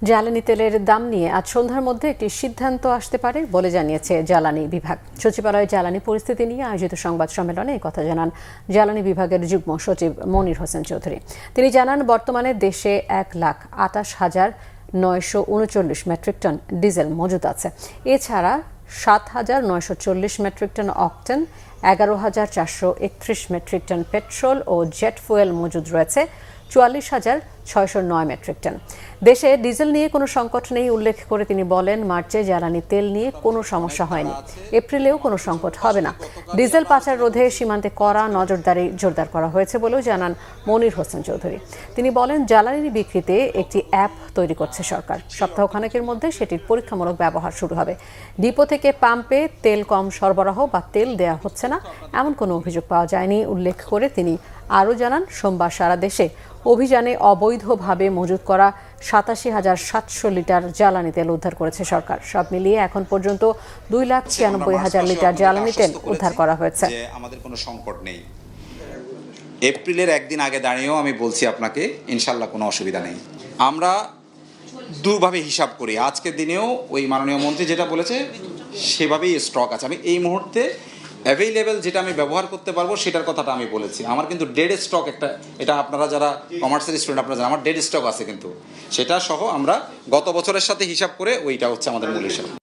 জ্বালানি তেলের দাম নিয়ে আজ সন্ধ্যার মধ্যে একটি সিদ্ধান্ত আসতে পারে বলে জানিয়েছে জ্বালানি বিভাগ। সচিবালয়ে জ্বালানি পরিস্থিতি নিয়ে আয়োজিত সংবাদ সম্মেলনে এই কথা জানান জ্বালানি বিভাগের যুগ্ম সচিব মনির হোসেন চৌধুরী। তিনি জানান, বর্তমানে দেশে 1,28,939 মেট্রিক টন ডিজেল মজুদ আছে। এছাড়া 7,940 metric ton octane, 11,431 metric ton petrol ও জেট ফুয়েল মজুদ রয়েছে, 44,609 মেট্রিক টন। দেশে ডিজেল নিয়ে কোনো সংকট নেই উল্লেখ করে তিনি বলেন, মার্চে জ্বালানি তেল নিয়ে কোনো সমস্যা হয়নি, এপ্রিলেও কোনো সংকট হবে না। ডিজেল পাচার রোধে সীমান্তে কড়া নজরদারি জোরদার করা হয়েছে বলেও জানান মনির হোসেন চৌধুরী। তিনি বলেন, জ্বালানি বিক্রিতে একটি অ্যাপ তৈরি করছে সরকার। সপ্তাহখানেকের মধ্যে সেটির পরীক্ষামূলক ব্যবহার শুরু হবে। ডিপো থেকে পাম্পে তেল কম সরবরাহ বা তেল দেওয়া হচ্ছে না এমন কোনো অভিযোগ পাওয়া যায়নি উল্লেখ করে তিনি আরও জানান, সোমবার সারা দেশে অভিযানে অবৈধভাবে মজুত করা 87,700 লিটার জ্বালানি তেল উদ্ধার করেছে সরকার। সব মিলিয়ে এখন পর্যন্ত 2,96,000 লিটার জ্বালানি তেল উদ্ধার করা হয়েছে। আমাদের কোনো সংকট নেই। এপ্রিলের একদিন আগে দাঁড়িয়েও আমি বলছি আপনাকে, ইনশাল্লাহ কোনো অসুবিধা নেই। আমরা দুভাবে হিসাব করি, আজকের দিনেও ওই মাননীয় মন্ত্রী যেটা বলেছে সেভাবেই স্টক আছে। আমি এই মুহূর্তে অ্যাভেইলেবল যেটা আমি ব্যবহার করতে পারবো সেটার কথাটা আমি বলেছি। আমার কিন্তু ডেড স্টক একটা, এটা আপনারা যারা কমার্সের স্টুডেন্ট আপনারা জানেন, আমার ডেড স্টক আছে, কিন্তু সেটা সহ আমরা গত বছরের সাথে হিসাব করে ওইটা হচ্ছে আমাদের মূল হিসাব।